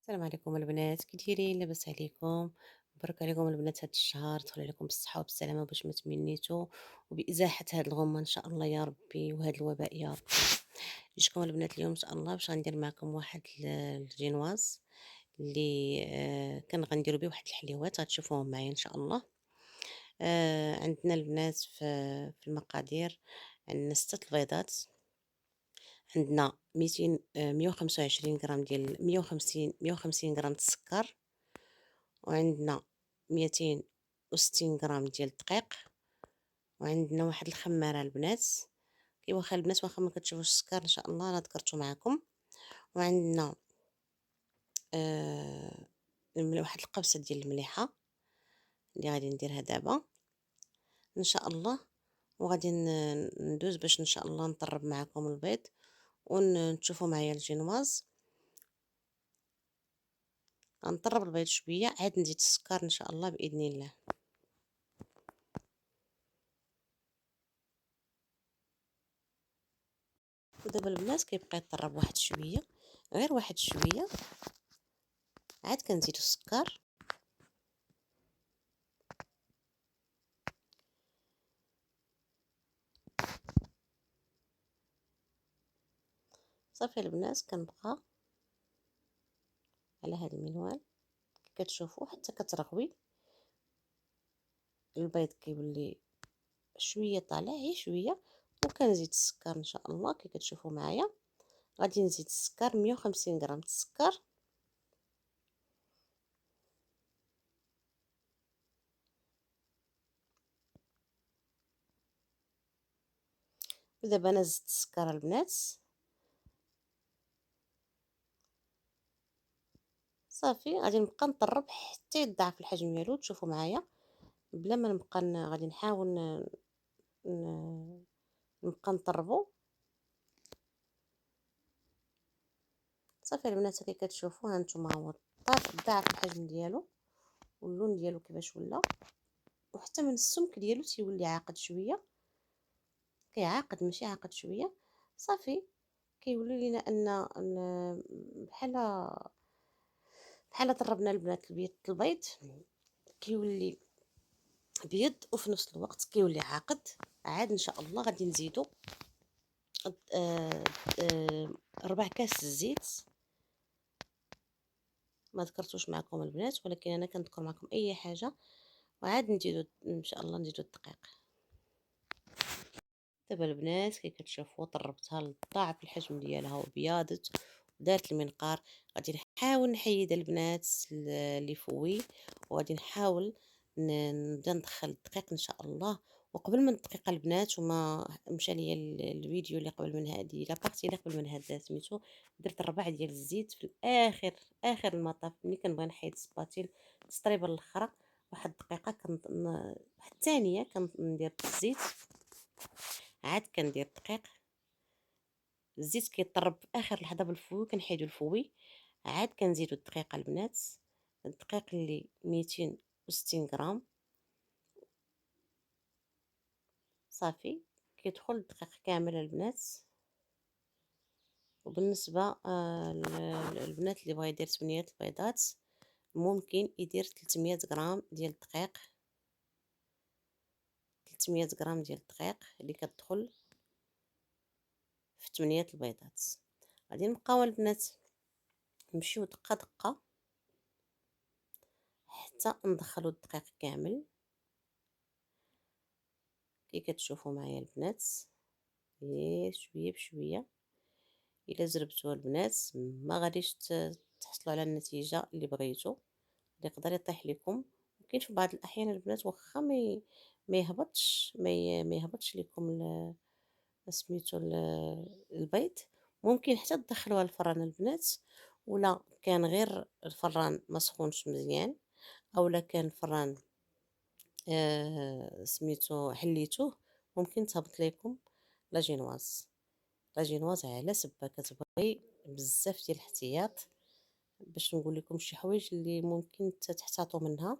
السلام عليكم البنات، كي دايرين؟ لاباس عليكم؟ مبروك عليكم البنات. هاد الشهر دخل عليكم بالصحه وبالسلامه باش ما تمنيتو وبازاحه هاد الغمه ان شاء الله يا ربي، وهاد الوباء يا ربي. جيتكم البنات اليوم ان شاء الله باش غندير معكم واحد الجينواز اللي كان غنديروا بيه واحد الحليوات غتشوفوهم معايا ان شاء الله. عندنا البنات في المقادير. عندنا 6 البيضات، عندنا 200 125 غرام ديال 150 غرام د السكر، وعندنا 260 غرام ديال الدقيق، وعندنا واحد الخمارة البنات. واخا البنات واخا ما كتشوفوش السكر ان شاء الله راه ذكرته معكم. وعندنا آه واحد القبصة ديال المليحة اللي غادي نديرها دابا ان شاء الله. وغادي ندوز باش ان شاء الله نطرب معكم البيض ونشوفوا معايا الجينواز. غنطرب البيض شويه عاد نزيد السكر ان شاء الله باذن الله. ودابا البنات كيبقى يطرب واحد شويه، غير واحد شويه، عاد كنزيدو السكر. صافي البنات كنبقى على هذا المنوال كي كتشوفوا حتى كترغوي البيض، كيولي شويه طالع غير شويه، وكنزيد السكر ان شاء الله كي كتشوفوا معايا. غادي نزيد السكر 150 غرام السكر. ودابا انا زدت السكر البنات. صافي غادي نبقى نطرب حتى يضاعف الحجم ديالو تشوفوا معايا، بلا ما نبقى غادي نحاول ن... نبقى نطربو. صافي البنات كي كتشوفوا ها نتوما هو ضاعف الحجم ديالو واللون ديالو كيفاش ولا، وحتى من السمك ديالو تيولي عاقد شويه، كيعاقد ماشي عاقد شويه. صافي كيولي لينا بحال طربنا البنات البيض كيولي ابيض وفي نفس الوقت كيولي عاقد. عاد ان شاء الله غادي نزيدو آه، 4 كاس الزيت. ما ذكرتوش معكم البنات ولكن انا كنذكر معكم اي حاجه. وعاد نزيدو ان شاء الله نزيدو الدقيق. دابا البنات كي كتشوفوا طربتها لضاعف الحجم ديالها وبياضت ودارت المنقار. غادي نحاول نحيد البنات اللي فوي، وغادي نحاول نبدا ندخل الدقيق ان شاء الله. وقبل من الدقيقه البنات وما مشى ليا الفيديو اللي قبل من هذه لابارتي اللي قبل من هذا سميتو، درت 4 ديال الزيت في الاخر اخر المطاف ملي كنبغي نحيد السباتيل السطريبه الاخرى. واحد الدقيقه واحد الثانيه كندير الزيت، عاد كندير الدقيق. الزيت كيطرب في اخر لحظه بالفوي كنحيدو الفوي. عاد كنزيدو الدقيق البنات، الدقيق اللي 260 غرام. صافي كيدخل الدقيق كامل البنات. وبالنسبه للبنات اللي بغا يدير 8 البيضات ممكن يدير 300 غرام ديال الدقيق، 300 غرام ديال الدقيق اللي كتدخل في 8 البيضات. غادي نبقاو البنات نمشيو دقه دقه حتى ندخلوا الدقيق كامل كي كتشوفوا معايا البنات. غير شويه بشويه، الا زربتوها البنات ما غاديش تحصلوا على النتيجه اللي بغيتو، يقدر يطيح لكم. وكاين في بعض الاحيان البنات واخا ما يهبطش لكم سميتو البيض، ممكن حتى تدخلوها الفران البنات. ولا كان غير الفران ما سخونش مزيان، اولا كان الفران سميتو حليتوه، ممكن تهبط لكم لاجينواز. لاجينواز على سبه كتبغي بزاف ديال الاحتياط باش نقول لكم شي حوايج اللي ممكن تحتاطوا منها.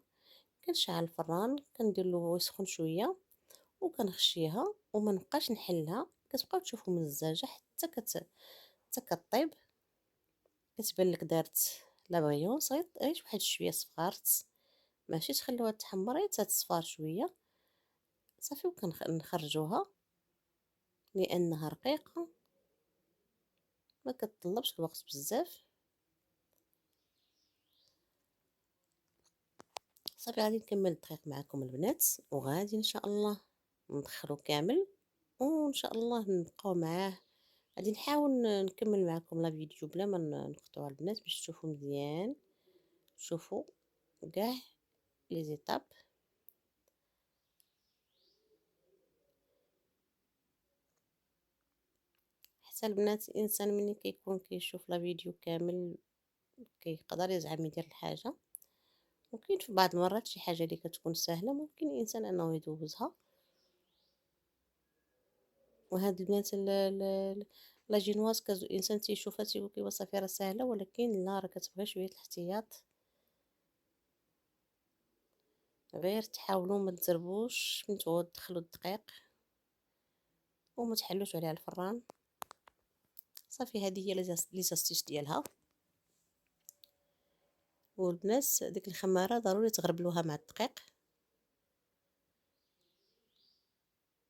كنشعل الفران كندير له يسخن شويه وكنخشيها وما نبقاش نحلها. كتبقاو تشوفوا مزاجه حتى كطيب، كتبان لك دارت لا بغيونس غير واحد شوية صفارت، ماشي تخلوها تحمر، غير تصفار شوية صافي. نخرجوها لأنها رقيقة، ما كتطلبش الوقت بزاف. صافي غادي نكمل الدقيق معكم البنات، وغادي ان شاء الله ندخلو كامل، وان شاء الله نبقاو معاه. غادي نحاول نكمل معكم لا فيديو بلا ما نقطعوا البنات، باش تشوفوا مزيان، شوفوا كاع لي زيتاب. حتى البنات الانسان ملي كيكون كيشوف لا فيديو كامل كيقدر يزعم يدير الحاجه، ممكن في بعض المرات شي حاجه اللي كتكون سهله ممكن الانسان انه يدوزها. وهاد البنات لا جينواز الانسان تيشوفها تيقول كيوا صافي راه ساهله، ولكن لا، راه كتبغي شويه الاحتياط. غير تحاولوا ما تزربوش من تدخلوا الدقيق وما تحلوش عليها الفران. صافي هذه هي لي زاستيس ديالها. والبنات ديك الخماره ضروري تغربلوها مع الدقيق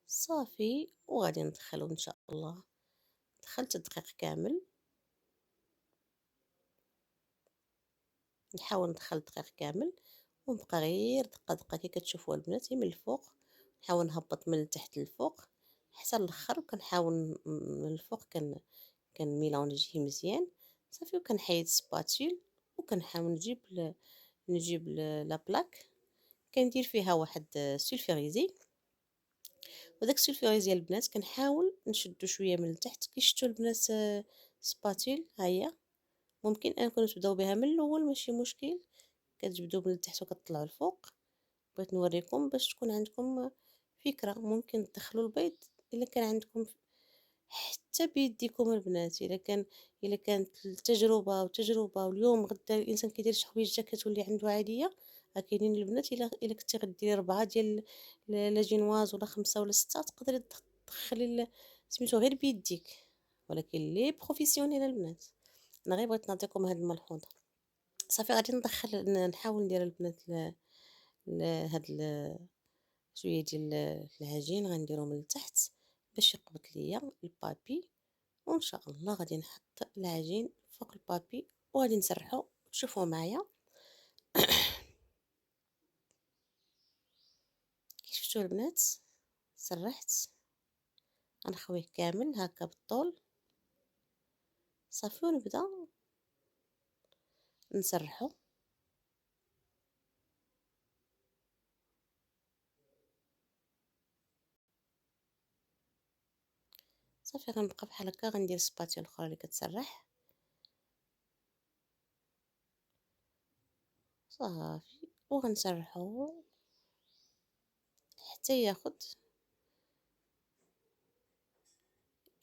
صافي. وغادي ندخلو ان شاء الله. دخلت الدقيق كامل، نحاول ندخل الدقيق كامل، ونبقى غير دقه دقه كي كتشوفوا البنات من الفوق. نحاول نهبط من التحت للفوق حتى الاخر، وكنحاول من الفوق كنميلونجيه مزيان صافي. وكنحيد سباتيل وكنحاول نجيب لا بلاك، كندير فيها واحد سولفوريزي. وداك السولفوريزي البنات كنحاول نشدو شويه من التحت. كي شفتوا البنات سباتيل ها هي، ممكن انكم تبداو بها من الاول ماشي مشكل، كتجبدوا من التحت وكتطلعوا الفوق. بغيت نوريكم باش تكون عندكم فكره. ممكن تدخلوا البيض الا كان عندكم حتى بيديكم البنات. الا كانت التجربه وتجربه، واليوم غدا الانسان كيدير شي حويجه كتولي عنده عاديه. راه كاينين البنات الا كنتي غديري 4 ديال لا جينواز ولا 5 ولا 6 تقدري تدخلي سميتو غير بيديك. ولكن لي بروفيسيونيل البنات، انا غير بغيت نعطيكم هذه الملحوظه. صافي غادي نحاول ندير البنات هاد شويه ديال العجين غنديرو من التحت باش يقبط ليا البابي. وان شاء الله غادي نحط العجين فوق البابي وغادي نسرحو. تشوفوا معايا كي شفتوا البنات سرحت، غنخويه كامل هكا بالطول صافي. ونبدا نسرحو صافي. غنبقى بحال هكا، غندير سباتيل اخرى اللي كتسرح صافي. وغنسرحو حتى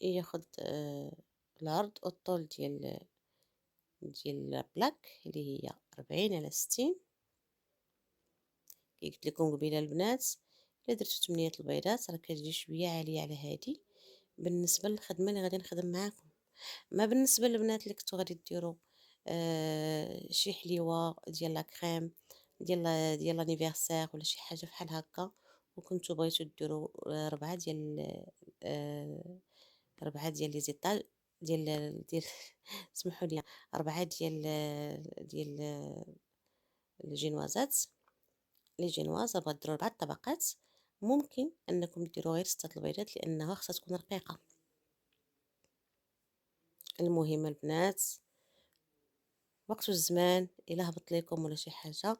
ياخد العرض والطول ديال البلاك اللي هي 40 على 60. كي قلت لكم قبيله البنات، الا درتو 8 البيضات راه كتجي شويه عاليه على هادي بالنسبه للخدمه اللي غادي نخدم معاكم. ما بالنسبه للبنات اللي كنتو غادي ديروا شي حليوه ديال لا كريم ديال لانيفرسير ولا شي حاجه بحال هكا، وكنتو بغيتو ديروا 4 ديال لي زيتال ديال سمحوا لي، 4 ديال الجينوازات لي جينواز. بغات ديروا 4 طبقات. ممكن انكم ديروا غير 6 البيضات لانها خاصها تكون رقيقه. المهم البنات وقت الزمان الا هبط لكم ولا شي حاجه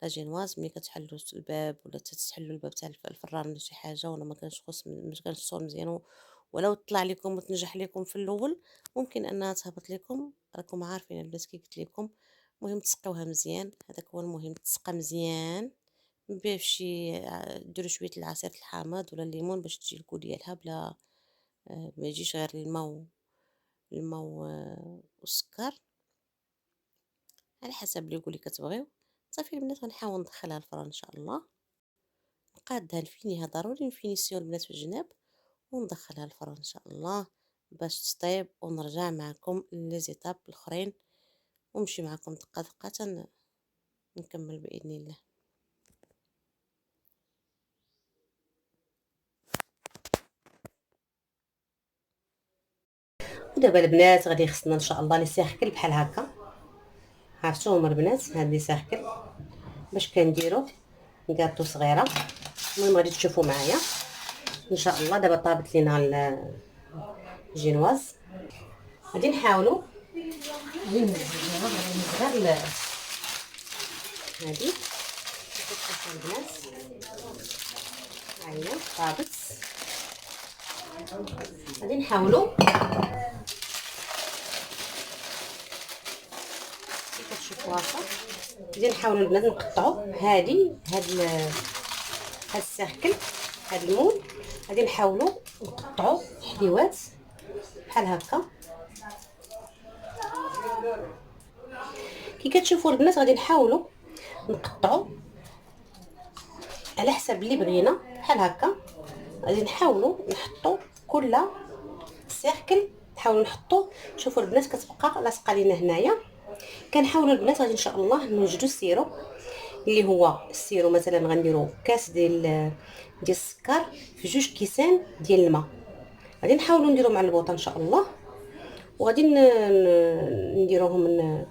لا جينواز، ملي كتحلوا الباب ولا تحلوا الباب تاع الفران ولا شي حاجه ولا ما كانش خص ما كانش الصون مزيان، ولو طلع لكم وتنجح لكم في الاول ممكن انها تهبط لكم. راكم عارفين البنات كي قلت لكم، المهم تسقيوها مزيان. هذاك هو المهم، تسقى مزيان بشي ديروا شويه العصير الحامض ولا الليمون باش تجي الكو ديالها بلا ما يجيش غير الماء والسكر على حسب اللي يقولي كتبغيو. صافي البنات غنحاول ندخلها الفران ان شاء الله. نقادها نفينيها ضروري نفينيسيو البنات في الجناب، وندخلها الفران ان شاء الله باش تطيب. ونرجع معكم لي زيتاب الاخرين ونمشي معكم دقة دقة نكمل بإذن الله. ودابا البنات غادي خصنا ان شاء الله لي سيركل بحال هكا، عرفتوا هما البنات هاد لي سيركل باش كنديرو كاطو صغيره. المهم غادي تشوفوا معايا ان شاء الله. دابا طابت لينا الجينواز، غادي نحاولوا غادي ننزل غير هادي كتشوفوا البنات. ها هي طابت، غادي نحاولوا كتشوفوا هكا. غادي نحاولوا البنات نقطعوا هاد السيركل، هاد المول. غادي نحاولوا نقطعوا حليوات بحال هكا. كي كتشوفوا البنات غادي نحاولوا نقطعوا على حسب اللي بغينا بحال هكا. غادي نحاولوا نحطوا كل سيركل، نحاولوا نحطوا. شوفوا البنات كتبقى لاصقه لينا هنايا. كنحاولوا البنات غادي ان شاء الله نوجدوا السيرو اللي هو السيرو. مثلا غنديروا كاس ديال السكر في 2 كيسان ديال الماء. غادي نحاولوا نديروا مع البوطه ان شاء الله، وغادي نديروهم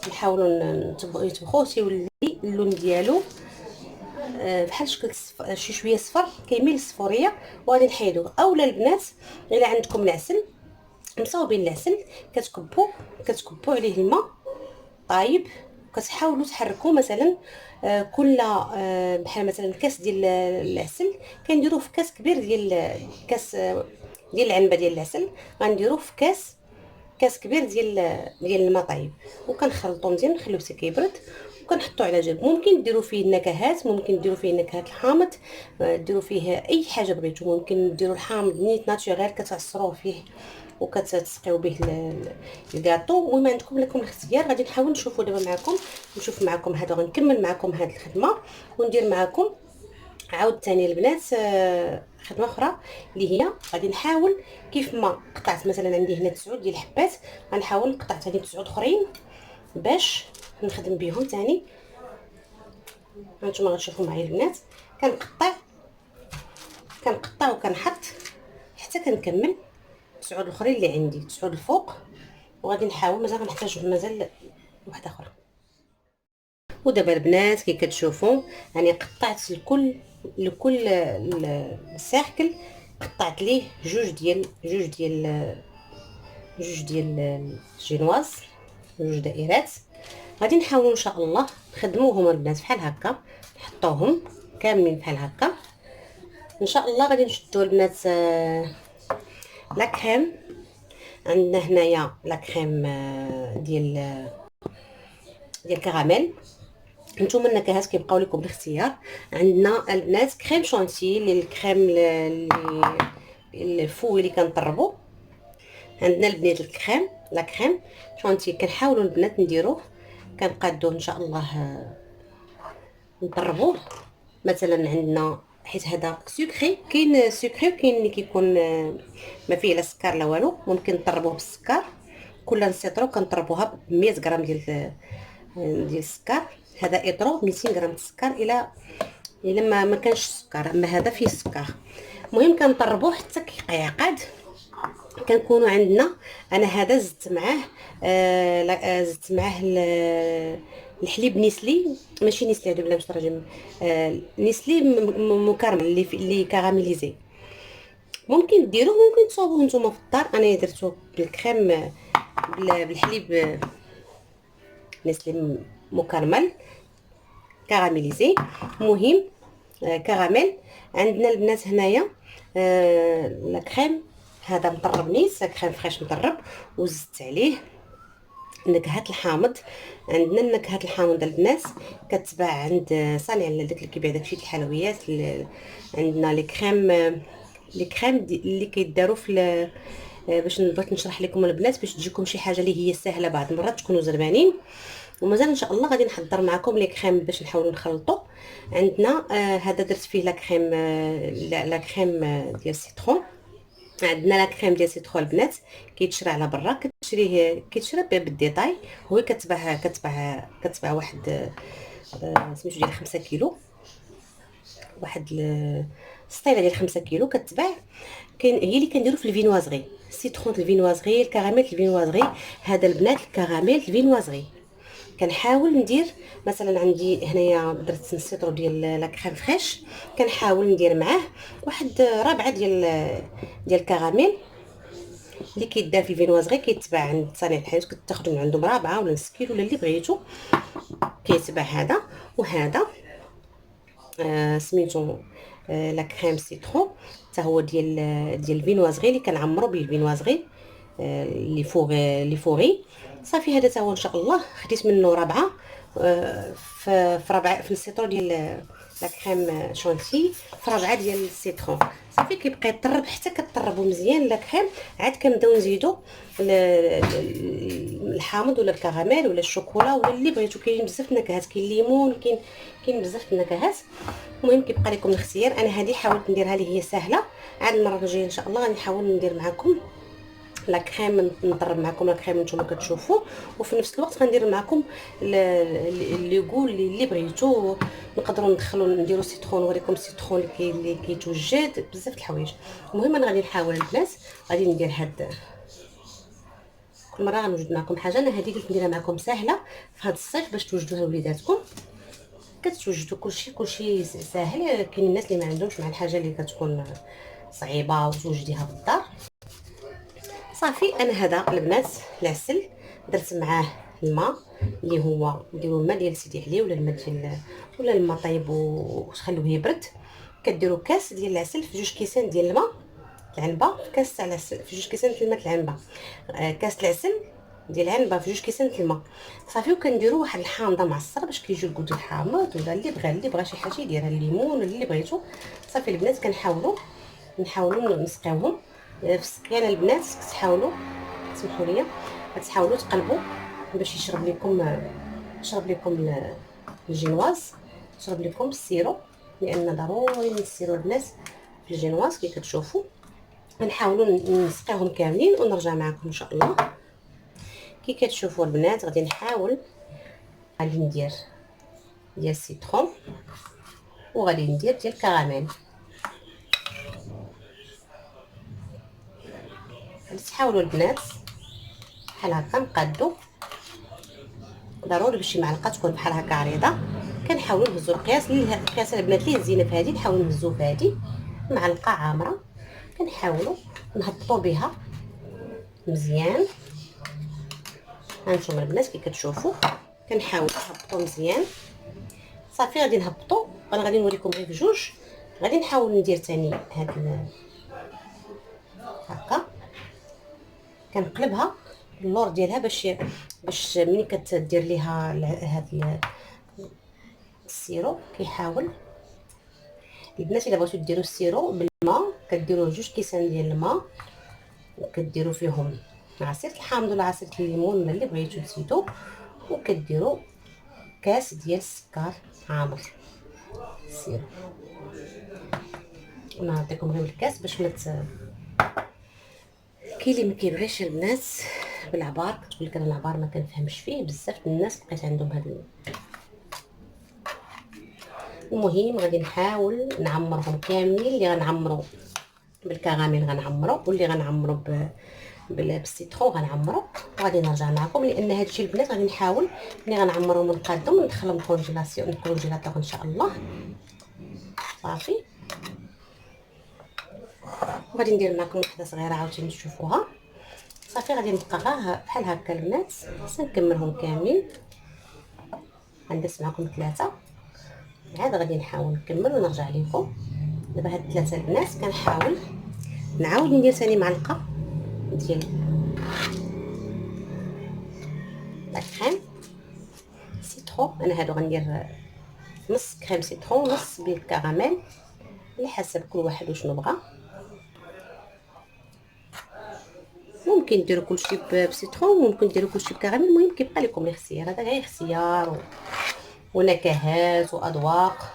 نحاولوا يطبخوه تيولي اللون ديالو بحال شكل شي شويه صفر كيميل الصفوريه. وغادي نحيدوه. اولا البنات الا عندكم العسل مصاوبين العسل كتكبوا عليه الماء طايب، كتحاولوا تحركوا مثلا كل بحال مثلا كاس ديال العسل كنديروه في كاس كبير كاس ديال العنبه ديال العسل. غنديروه في كاس كبير ديال الماء طايب، وكنخلطو مزيان نخليوه حتى كيبرد وكنحطوه على جنب. ممكن ديروا فيه النكهات، ممكن ديروا فيه نكهات الحامض، ديروا فيه اي حاجه بغيتو. ممكن ديروا الحامض نيت ناتوريل كتعصروه فيه وكتسقيو به الكاطو. المهم عندكم لكم الاختيار. غادي نحاول نشوفوا دابا معكم، نشوف معكم هذا، غنكمل معكم هذه الخدمه وندير معكم عاود ثاني البنات خدمه اخرى اللي هي غادي نحاول كيف ما قطعت مثلا عندي هنا 9 ديال الحبات، غنحاول نقطع ثاني 9 اخرين باش نخدم بهم ثاني. هانتوما غتشوفوا معايا البنات كنقطع وكنحط حتى كنكمل 9 الاخرين اللي عندي، 9 الفوق. وغادي نحاول مازال غنحتاج مازال واحده اخرى. ودابا البنات كي كتشوفوا راني قطعت لكل السيركل قطعت ليه جوج ديال الجينواز، جوج دائرات. غادي نحاولوا ان شاء الله نخدموهم البنات بحال هكا، نحطوهم كاملين بحال هكا ان شاء الله. غادي نشدوا البنات لا كريم. عندنا هنايا لا كريم ديال الكراميل. نتوما النكهات كيبقاو لكم بالاختيار. عندنا البنات كريم شونتي للكريم الفوي اللي كنطربوا. عندنا البنات الكريم لا كريم شونتي كنحاولوا البنات نديروه، كنقادوه ان شاء الله نطربوه. مثلا عندنا حيت هذا سكري، كاين سكري وكاين اللي كيكون ما فيه لا سكر لا والو. ممكن نطربوه بالسكر، كل نسيطرو كنطربوها ب 100 غرام ديال السكر. هذا اضرو 200 غرام السكر الا ما كانش السكر، اما هذا فيه السكر. المهم كنطربوه حتى كيعقد. كنكونوا عندنا انا هذا زدت معاه الحليب نيسلي، ماشي نيسلي هذا بلا مترجم، نيسلي مكرمل اللي كاراميليزي. ممكن ديروه، ممكن تصاوبوه نتوما في الدار. انا درتو بالكريم بالحليب نيسلي مكرمل كاراميليزي. مهم كراميل. عندنا البنات هنايا لا كريم هذا مطرب نيس، كريم فريش مطرب، وزدت عليه نكهات الحامض. عندنا النكهات الحامضه البنات كتباع عند صانع داك اللي كيبيع داكشي ديال الحلويات. عندنا لي كريم اللي كيداروا في باش بغيت نشرح لكم البنات باش تجيكم شي حاجه اللي هي سهله بعض المرات تكونوا زربانين. ومازال ان شاء الله غادي نحضر معكم لي كريم باش نحاولوا نخلطوا. عندنا هذا درت فيه لا كريم ديال السيترون. عندنا لا كريم ديال سيترون البنات، كيتشرى على برا، كتشريه كيتشرى بالديتاي، هو كتباع واحد سميتو ديال 5 كيلو، واحد السطيله ديال 5 كيلو كتباع. كاين هي اللي كنديرو في الفينوازغي، سيترون الفينوازغي، الكراميل الفينوازغي. هذا البنات الكراميل الفينوازغي كنحاول ندير، مثلا عندي هنايا درت السيترو ديال لا كريم فريش، كنحاول ندير معاه واحد ربعه ديال الكراميل اللي كيدار في الفينوازغي، كيتباع عند صانع الحاجات، كتاخذوا من عندهم رابعه ولا نص كيلو ولا اللي بغيتو، كيتباع هذا. وهذا سميتو لا كريم سيترون، حتى هو ديال الفينوازغي اللي كنعمرو بالفينوازغي اللي فوغي. صافي هذا تا هو ان شاء الله خديت منه ربعه في ربعه في السيترون ديال لا كريم شونتي، في ربعه ديال السيترون. صافي كيبقى يطرب حتى كطربوا مزيان لا كريم، عاد كنبداو نزيدو الحامض ولا الكراميل ولا الشوكولا ولا اللي بغيتو. كاين بزاف النكهات، كاين الليمون، كاين بزاف النكهات. المهم كيبقى لكم الاختيار. انا هذه حاولت نديرها لي هي سهله، عاد المره الجايه ان شاء الله غادي نحاول ندير معكم لا كريم، نضرب معكم لا كريم نتوما كتشوفوا، وفي نفس الوقت غندير معكم اللي يقول اللي بغيتو. نقدروا نديروا سيترون، نوريكم السيترون اللي كيتوجد بزاف د الحوايج. المهم انا غادي نحاول البنات، غادي ندير هاد كل مره غنوجد معكم حاجه. انا هذه قلت نديرها معكم سهله في هذا الصيف باش توجدوها لوليداتكم، كتوجدوا كلشي ساهل. كاين الناس اللي ما عندهمش مع الحاجه اللي كتكون صعيبه وتوجديها في الدار. صافي انا هذا البنات العسل درت معاه الماء، اللي هو ديروا الماء ديال سيدي علي ولا الماء ديال ولا الماء طيب وتخلوه يبرد. كديروا كاس ديال العسل في 2 كيسان ديال الماء العنبه، في كاس تاع العسل في 2 كيسان ديال الماء العنبه، كاس العسل ديال العنبه في 2 كيسان ديال الماء. صافي وكنديروا واحد الحامضه معصره باش كيجي الكود الحامض، ولا اللي بغى شي حاجه يديرها، الليمون ولا اللي بغيتو. صافي البنات نحاولوا نسقيوهم في السقيانه. البنات تحاولوا، سمحوا لي، تحاولوا تقلبوا باش يشرب لكم الجينواز، يشرب لكم السيرو، لان ضروري نسيروا البنات في الجينواز كي كتشوفوا. غنحاولوا نسقيهم كاملين ونرجع معكم ان شاء الله. كي كتشوفوا البنات غادي نحاول، غادي ندير ديال السيترون وغادي ندير ديال الكراميل. تحاولوا البنات بحال هكا نقادو، ضروري باش معلقه تكون بحال هكا عريضه. كنحاولوا نهزوا القياس البنات اللي زينه في هذه، نحاولوا نهزوا في هذه معلقه عامره، كنحاولوا نهبطوا بها مزيان. هانتوما البنات كي كتشوفوا كنحاول نهبطوا مزيان. صافي غادي نهبطوا، انا غادي نوريكم غير بجوج. غادي نحاول ندير ثاني هاد هكا، كنقلبها اللور ديالها باش ملي كتدير ليها هاد السيرو. كيحاول البنات الا بغيتو ديروا السيرو بالماء، كديروا 2 كيسان ديال الماء وكديروا فيهم عصير الحامض ولا عصير الليمون ولا اللي بغيتو تزيدوا، وكديروا كاس ديال السكر عامر السيرو. انا نعطيكم غير الكاس باش ما كاين اللي ما كيبغيش البنات بالعبار، كتقول لك انا العبار ما كنفهمش فيه. بزاف الناس لقيت عندهم هاد المهم غادي نحاول نعمرهم كاملين. اللي غنعمرو بالكراميل غنعمرو، واللي غنعمرو بالسيترون غنعمرو. وغادي نرجع معكم، لان هادشي البنات غادي نحاول ملي غنعمرهم ونقادهم ندخلهم الكونجيلاتور ان شاء الله. صافي وغادي ندير معكم وحده صغيره عاوتاني تشوفوها. صافي غادي نبقى غير بحال هكا البنات، نكملهم كاملين. غندس معكم 3، عاد غادي نحاول نكمل ونرجع لكم. دابا هاد 3 البنات كنحاول نعاود ندير ثاني معلقه ديال لا كريم سيترون. انا هادو غندير نص كريم سيترون نص بالكراميل على حسب كل واحد وشنو بغى. ممكن ديروا كلشي بسيترون، ممكن ديروا كلشي بكراميل. المهم كيبقى لكم الاختيار، هذا غير اختيار ونكهات واذواق.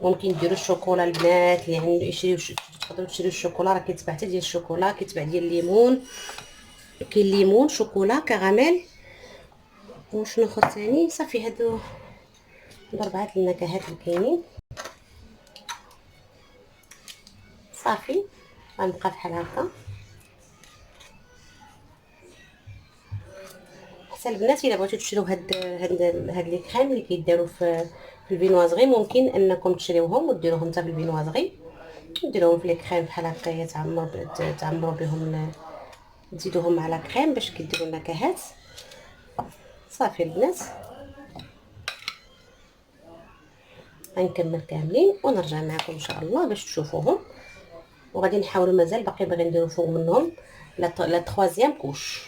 ممكن ديروا الشوكولا البنات اللي يعني يشريو تقدروا تشريو الشوكولا، راه كيتباع حتى ديال الشوكولا، كيتباع ديال الليمون، كاين ليمون شوكولا كراميل. وشنو اخر ثاني؟ صافي هادو 4 النكهات اللي كاينين. صافي غنبقى بحال هكا. حتى البنات الا بغيتو تشريو هاد لي كريم اللي كيداروا في الفينوازغي، ممكن انكم تشريوهم وديروهم حتى في الفينوازغي، ديروهم في لي كريم بحال هكا تعمروا بهم، تزيدوهم مع لا كريم باش كيديروا النكهات. صافي البنات غنكمل كاملين ونرجع معكم ان شاء الله باش تشوفوهم. وغادي نحاولوا، مازال باقي باغي نديرو فوق منهم لا تروازيام كوش.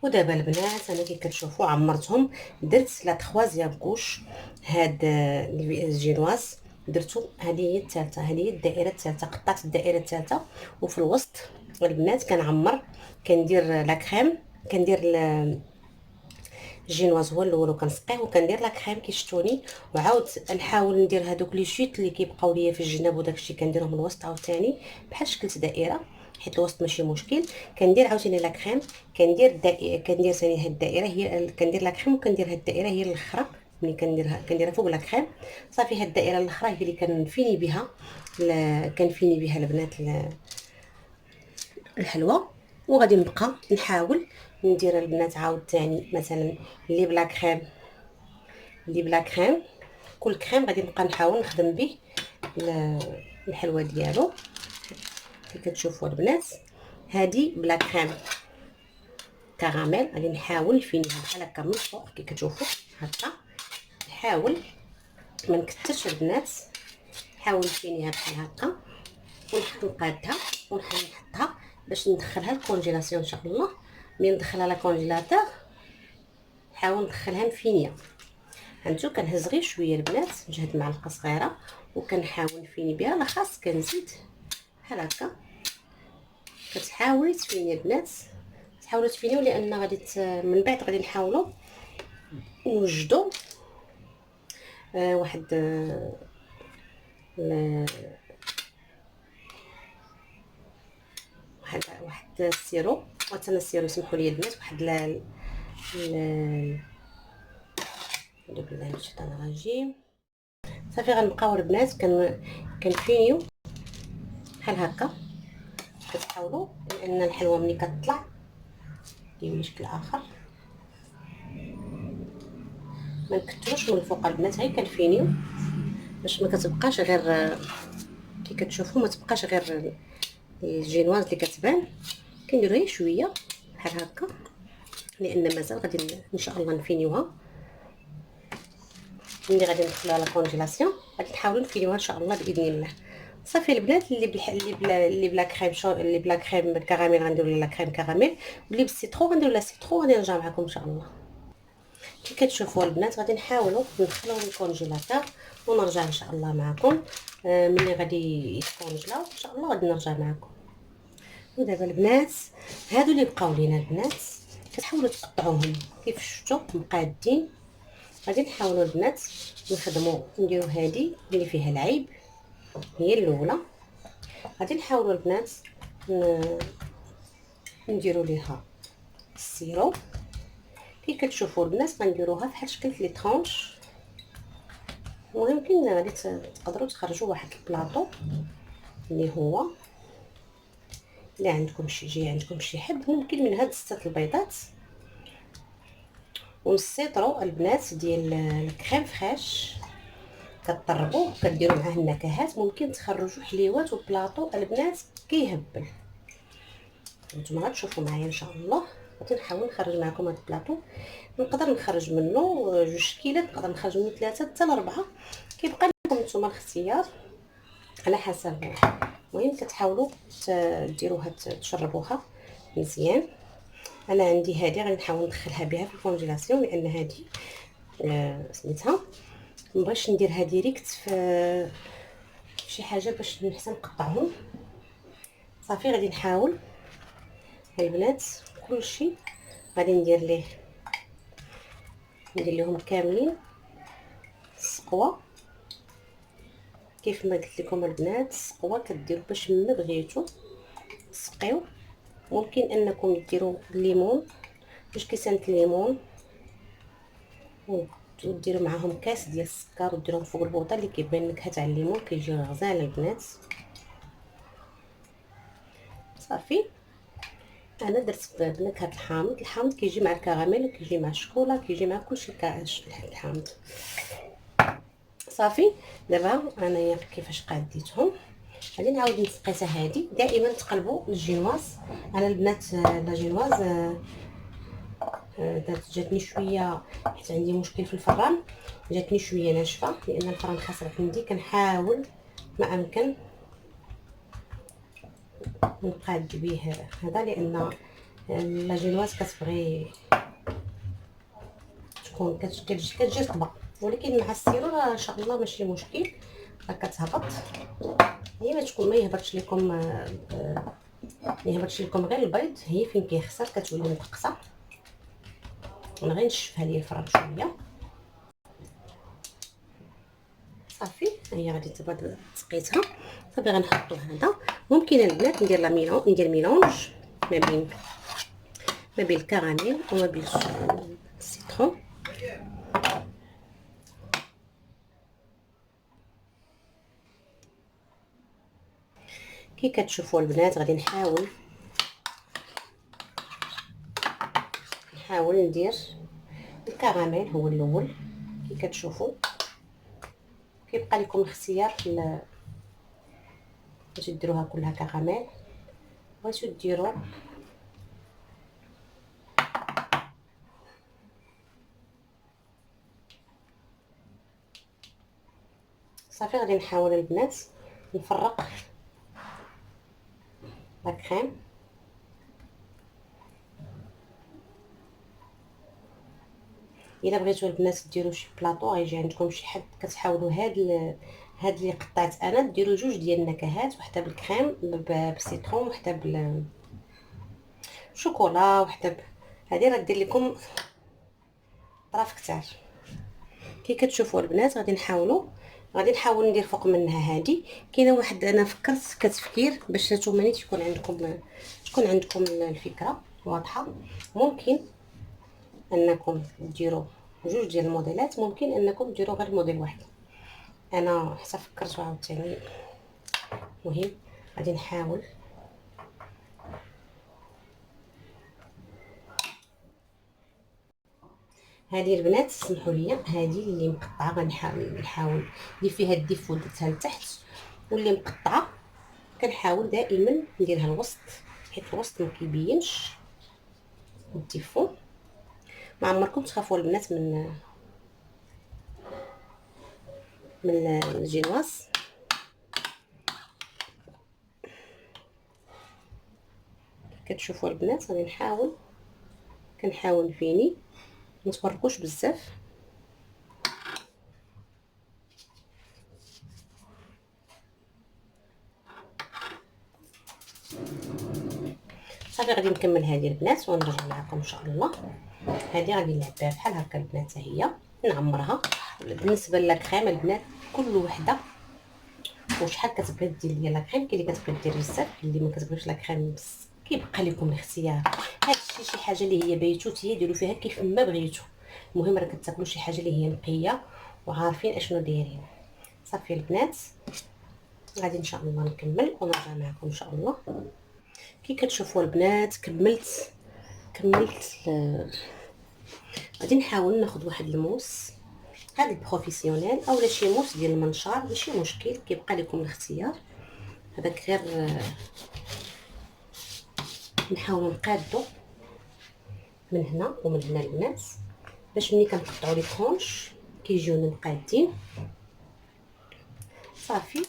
ودابا البنات انا كي كتشوفوا عمرتهم، درت لا تروازيام كوش. هاد الجينواز درتو، هذه هي الثالثه، هذه هي الدائره الثالثه، قطعت الدائره الثالثه. وفي الوسط البنات كنعمر، كندير لا كريم، كندير الجينواز هو الاول وكنسقيه وكندير لا كريم كي شفتوني. وعاود نحاول ندير هذوك لي شيت اللي كيبقاو ليا في الجناب وداكشي كنديرهم الوسط عاوتاني بحال شكلت دائره، حيت الوسط ماشي مشكل. كندير عاوتاني لا كريم، كندير ثاني هاد الدائره هي كندير لا كريم، وكندير هاد الدائره هي الاخرى. ملي كنديرها فوق لا كريم. صافي هاد الدائره الاخرى هي اللي كنفيني بها، كنفيني بها البنات الحلوى. وغادي نبقى نحاول ندير البنات عاود ثاني مثلا اللي بلا كريم، اللي بلا كريم. كل كريم غادي نبقى نحاول نخدم به الحلوى ديالو. كي كتشوفوا البنات هادي بلا كريم كراميل، غادي نحاول نفينيها بحال هكا من الفوق كي كتشوفوا هكا. نحاول ما نكثرش البنات، نحاول نفينيها بحال هكا ونقادها ونحطها باش ندخلها الكونجيلاسيون ان شاء الله. ملي ندخلها لا كونجيلاتور نحاول ندخلها مفينيه. هانتو كنهز غير شويه البنات بجهد معلقه صغيره وكنحاول نفيني بها، لا خاص كنزيد بحال هكا. كتحاولي تفيني البنات، تحاولوا تفينيو لان غادي من بعد غادي نحاولوا نوجدوا واحد واحد السيرو، وحتى السيرو سمحوا لي البنات، واحد دوك بالله من الشيطان الرجيم. صافي غنبقاو البنات كنفينيو بحال هكا. كتحاولوا لان الحلوه ملي كتطلع ديروا شكل اخر، ما نكثروش من الفوق البنات، غير كنفينيو باش ما كتبقاش غير كي كتشوفوا، ما تبقاش غير الجينواز اللي كتبان. كنديرو غير شويه بحال هكا لان مازال غادي ان شاء الله نفينيوها. ملي غادي ندخلوها لا كونجيلاسيون غادي نحاولوا نفينيوها ان شاء الله باذن الله. صافي البنات اللي بلا كريم اللي بلا كريم كراميل غنديروا لا كريم كراميل، واللي بالسيترو غنديروا لا سيترو. غادي نرجع معكم ان شاء الله. كي كتشوفوا البنات غادي نحاولوا ندخلوهم الكونجيلاتور ونرجع ان شاء الله معكم. ملي غادي يتكونجلاو ان شاء الله غادي نرجع معكم. ودابا البنات هادو اللي بقاو لينا البنات كتحاولوا تقطعوهم كيف شفتوا مقادين. غادي نحاولوا البنات نخدموا نديروا هذه اللي فيها العيب هي الاولى. غادي نحاولوا البنات نديروا ليها السيرو. كي كتشوفوا البنات غنديروها بحال شكل لي طرونش. ويمكن غادي تقدروا تخرجوا واحد البلاطو اللي هو الا عندكم جاي عندكم شي حب، ممكن من هاد 6 البيضات ونسيطروا البنات ديال الكريم فريش كطربوه كديروا معاه النكهات. ممكن تخرجوا حليوات وبلاطو البنات كيهبل. نتوما غتشوفوا معايا ان شاء الله. غادي نحاول نخرج معكم هاد البلاطو، نقدر نخرج منه 2 كيلات، نقدر نخرج منه 3 حتى ل 4، كيبقى لكم نتوما الاختيار على حسب. المهم كتحاولوا ديروها تشربوها مزيان. انا عندي هذه غادي نحاول ندخلها بها في الكونجيلاسيون لان هذه سميتها مبغيتش نديرها ديريكت في شي حاجه باش نحسن نقطعهم. صافي غادي نحاول البنات كلشي غادي ندير لهم كاملين السقوه كيف ما قلت لكم البنات، السقوه كديروا باش ما بغيتو تسقيو. ممكن انكم ديروا الليمون باش كيسانت الليمون، وديروا معاهم كاس ديال السكر وديروهم فوق البوطه اللي كيبان النكهه تاع الليمون، كيجي غزال البنات. صافي انا درت بنكهه الحامض. الحامض كيجي مع الكراميل وكيجي مع الشكولا، كيجي مع كلشي الحامض. صافي دابا انايا كيفاش قاديتهم غادي نعاود نسقيتها. هادي دائما تقلبوا الجينواز. انا البنات لا جينواز جاتني شويه حيت عندي مشكل في الفران، جاتني شويه ناشفه لان الفران خاسر عندي. كنحاول ما امكن نقاد به هذا، لان لا جينواز كتبغي تكون كتجي رطبه، ولكن مع السيرور ان شاء الله ماشي مشكل راه كتهبط. هي ما تكون ما يهبطش لكم ما يهبطش لكم غير البيض، هي فين كيخسر كتولي مدقصه. انا غير نشفها ليا الفران شويه. صافي هي غادي تبقى سقيتها. صافي غنحطو هذا. ممكن البنات ندير ندير ميلونج ما بين الكراميل وما بين السيترون. كي كتشوفوا البنات غادي نحاول ندير الكراميل هو الاول. كي كتشوفوا كيبقى لكم الاختيار باش ديروها كلها كراميل. بغيتو ديروا صافي. غادي نحاول البنات نفرق لا كريم. الا بغيتو البنات ديروا شي بلاطو غيجي عندكم شي حد كتحاولوا هاد اللي قطعت انا، ديروا جوج ديال النكهات، وحده بالكريم بالسيترون وحده بالشوكولا وحده هذه راه دير لكم طراف كتار. كي كتشوفوا البنات غادي نحاول ندير فوق منها. هذه كاينه واحد انا فكرت كتفكير باش نتوما تكون عندكم الفكره واضحه. ممكن انكم ديروا جوج ديال الموديلات، ممكن انكم ديروا غير موديل واحد. انا حتى فكرت عاوتاني. مهم غادي نحاول هذه البنات سمحوا لي، هذه اللي مقطعه غنحاول اللي فيها الديفو درتها لتحت، واللي مقطعه كنحاول دائما نديرها الوسط، حيت الوسط ما كيبينش الديفو. ما عمركم تخافوا البنات من الجينواز. كتشوفوا البنات غادي كنحاول فيني ما تفرقوش بزاف. صافي غادي نكمل هذه البنات ونرجع معكم ان شاء الله. هذه غادي نلعب بها بحال هكا البنات، هي نعمرها. بالنسبه للكريم البنات كل وحده وشحال كتبغي دير لا كريم. كاين اللي كتبغي دير بزاف، كاين اللي ما كتبغيش لا كريم بس كيبقى لكم الاختيار. هادشي شي حاجه اللي هي بيتوتيه ديروا فيها كيف ما بغيتو. المهم راه كتاكلوا شي حاجه اللي هي نقيه وعارفين اشنو دايرين. صافي البنات غادي ان شاء الله نكمل ونرجع معكم ان شاء الله. كي كتشوفوا البنات كملت غادي نحاول ناخذ واحد الموس هذا البروفيسيونيل اولا شي موس ديال المنشار، ماشي مشكل كيبقى لكم الاختيار. هذاك غير نحاولوا نقادو من هنا ومن هنا البنات باش ملي كنقطعوا لي طرونش كيجيونا مقادين. صافي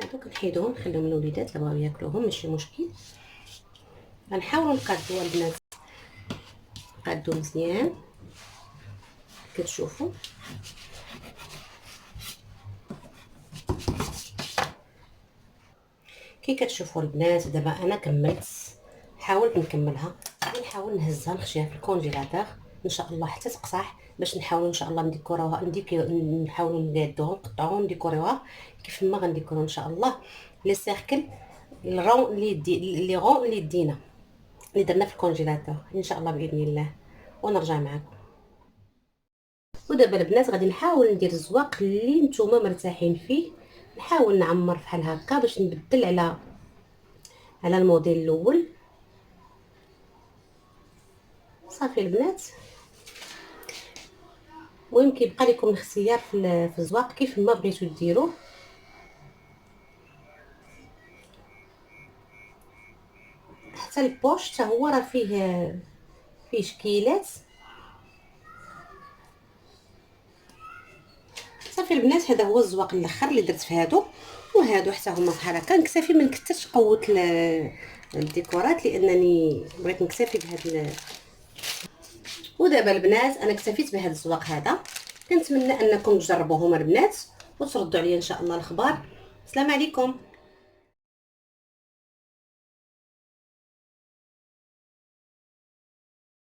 هادو كنحيدوهم نخليهم للوليدات اللي بغاو ياكلوهم ماشي مشكل. غنحاولوا نقادو البنات، نقادو مزيان كتشوفوا. كي كتشوفوا البنات دابا انا كملت، حاولت نكملها. غادي نحاول نهزها نخشيها في الكونجيلاتور ان شاء الله حتى تقصح. باش نحاولوا ان شاء الله نديكوروها، نحاولوا نقادوها نقطعوها نديكوريوها كيف ما غنديكورو ان شاء الله لي سيركل الرون لي غون اللي دينا اللي درنا في الكونجيلاتور ان شاء الله باذن الله، ونرجع معكم. ودابا البنات غادي نحاول ندير الزواق اللي نتوما مرتاحين فيه، نحاول نعمر بحال هكا باش نبدل على الموديل الاول. صافي البنات، المهم كيبقى لكم الاختيار في الزواق كيف ما بغيتو ديروه. حتى البوش حتى هو راه فيه شكيلات. صافي البنات، هذا هو الزواق الاخر اللي درت في وهادو حتى هما بحال هكا. نكتفي ما نكثرش قوت الديكورات لانني بغيت نكتفي بهاد ودابا البنات انا اكتفيت بهذا الزواق هذا. كنتمنى انكم تجربوهم البنات وتردوا عليا ان شاء الله الخبر. السلام عليكم.